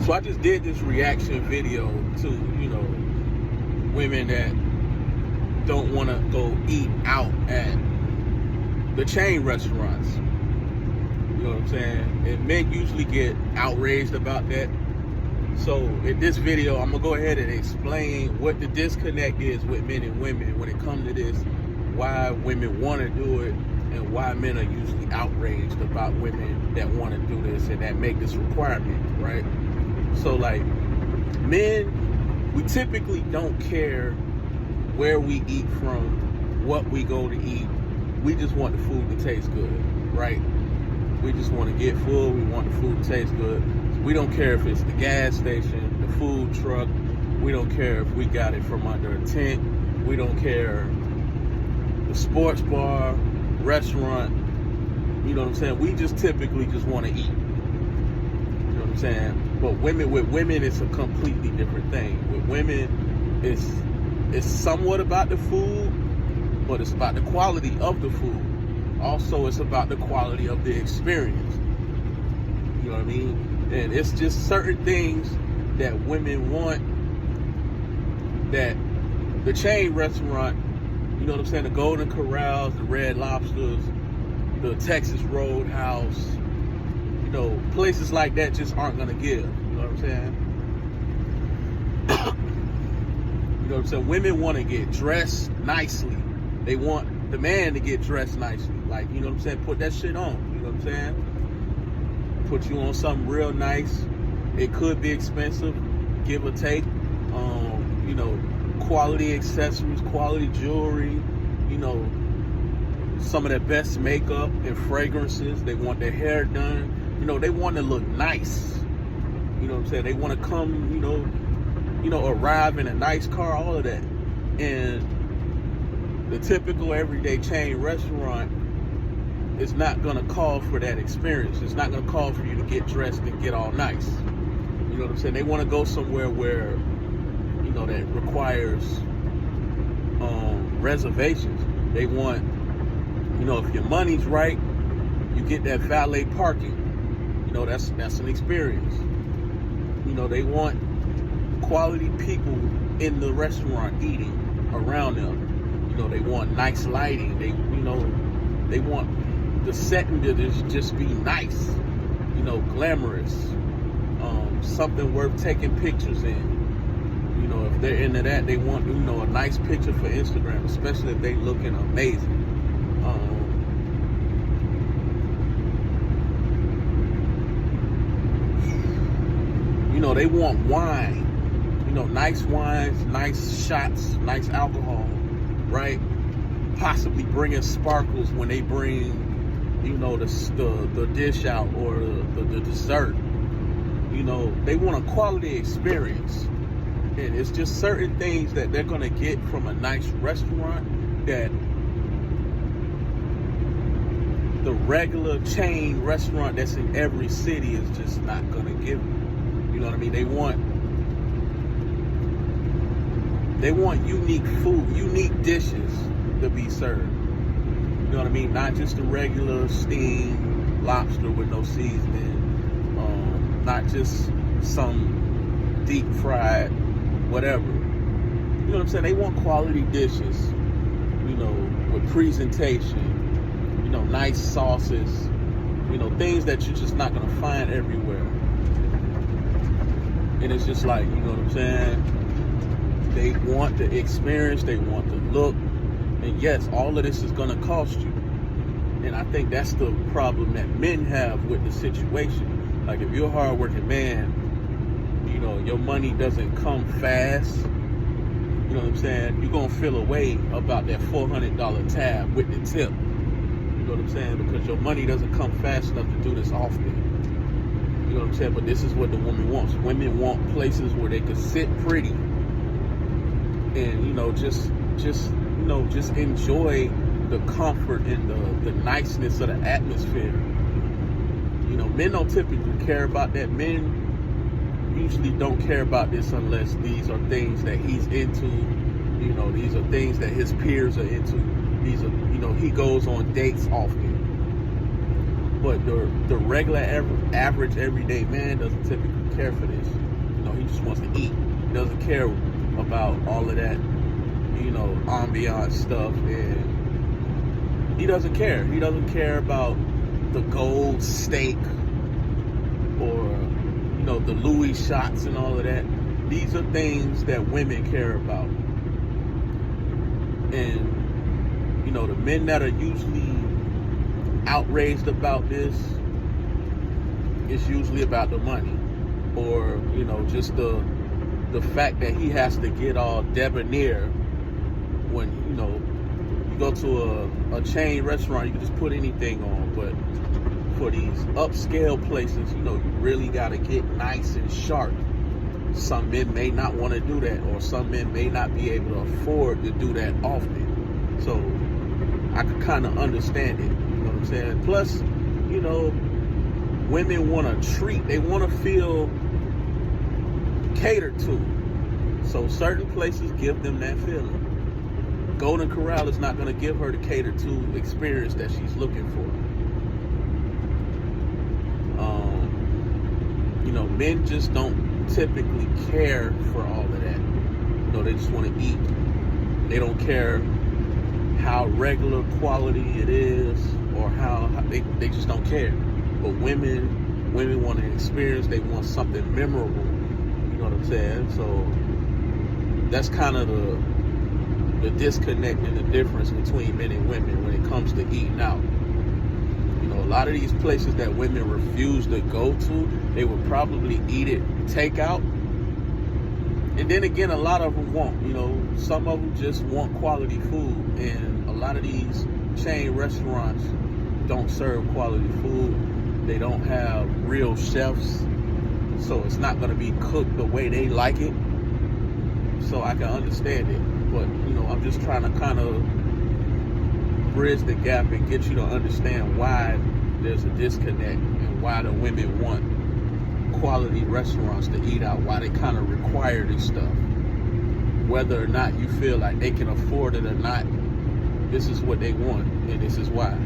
So I just did this reaction video to, women that don't want to go eat out at the chain restaurants. You know what I'm saying? And men usually get outraged about that. So in this video, I'm gonna go ahead and explain what the disconnect is with men and women when it comes to this, why women want to do it, and why men are usually outraged about women that want to do this and that make this requirement, right? So like, men, we typically don't care where we eat from, what we go to eat. We just want the food to taste good, right? We just want to get full. We want the food to taste good. We don't care if it's the gas station, the food truck. We don't care if we got it from under a tent. We don't care the sports bar, restaurant. You know what I'm saying? We just typically just want to eat. You know what I'm saying? But with women, it's a completely different thing. With women, it's somewhat about the food, but it's about the quality of the food. Also, it's about the quality of the experience. You know what I mean? And it's just certain things that women want that the chain restaurant, you know what I'm saying, the Golden Corrals, the Red Lobsters, the Texas Roadhouse, places like that just aren't going to give. You know what I'm saying? You know what I'm saying? Women want to get dressed nicely. They want the man to get dressed nicely. Like, you know what I'm saying? Put that shit on. You know what I'm saying? Put you on something real nice. It could be expensive, give or take. Quality accessories, quality jewelry, some of their best makeup and fragrances. They want their hair done. They want to look nice. You know what I'm saying? They want to come, arrive in a nice car, all of that. And the typical everyday chain restaurant is not going to call for that experience. It's not going to call for you to get dressed and get all nice. You know what I'm saying? They want to go somewhere where, that requires reservations. They want, if your money's right, you get that valet parking. That's an experience. They want quality people in the restaurant eating around them. They want nice lighting. They want the setting to just be nice, glamorous, something worth taking pictures in. If they're into that, they want, a nice picture for Instagram, especially if they looking amazing. They want wine, nice wines, nice shots, nice alcohol, right? Possibly bringing sparkles when they bring, the dish out or the dessert. They want a quality experience. And it's just certain things that they're going to get from a nice restaurant that the regular chain restaurant that's in every city is just not going to give them. You know what I mean? They want unique food, unique dishes to be served. You know what I mean? Not just the regular steamed lobster with no seasoning. Not just some deep fried whatever. You know what I'm saying? They want quality dishes, with presentation, nice sauces, things that you're just not going to find everywhere. And it's just like, you know what I'm saying? They want the experience, they want the look. And yes, all of this is going to cost you. And I think that's the problem that men have with the situation. Like, if you're a hardworking man, your money doesn't come fast. You know what I'm saying? You're going to feel a way about that $400 tab with the tip. You know what I'm saying? Because your money doesn't come fast enough to do this often. You know what I'm saying? But this is what the woman wants. Women want places where they can sit pretty and, just enjoy the comfort and the niceness of the atmosphere. Men don't typically care about that. Men usually don't care about this unless these are things that he's into. These are things that his peers are into. These are, he goes on dates often. But the regular average everyday man doesn't typically care for this. You know, he just wants to eat. He doesn't care about all of that, you know, ambiance stuff, and he doesn't care. He doesn't care about the gold steak or, you know, the Louis shots and all of that. These are things that women care about. And, you know, the men that are usually outraged about this, it's usually about the money, or, you know, just the fact that he has to get all debonair when, you know, you go to a chain restaurant, you can just put anything on. But for these upscale places, you know, you really got to get nice and sharp. Some men may not want to do that, or some men may not be able to afford to do that often. So I could kind of understand it. You know what I'm saying? Plus, you know, women want to treat. They want to feel catered to. So certain places give them that feeling. Golden Corral is not going to give her the catered to experience that she's looking for. You know, men just don't typically care for all of that. You know, they just want to eat. They don't care how regular quality it is, or how they just don't care. But women want an experience. They want something memorable. You know what I'm saying? So that's kind of the disconnect and the difference between men and women when it comes to eating out. You know, a lot of these places that women refuse to go to, they would probably eat it takeout. And then again, a lot of them won't. You know, some of them just want quality food, and a lot of these chain restaurants don't serve quality food. They don't have real chefs, so it's not going to be cooked the way they like it. So I can understand it, but, you know, I'm just trying to kind of bridge the gap and get you to understand why there's a disconnect, and why the women want quality restaurants to eat out, why they kind of require this stuff. Whether or not you feel like they can afford it or not, this is what they want, and this is why.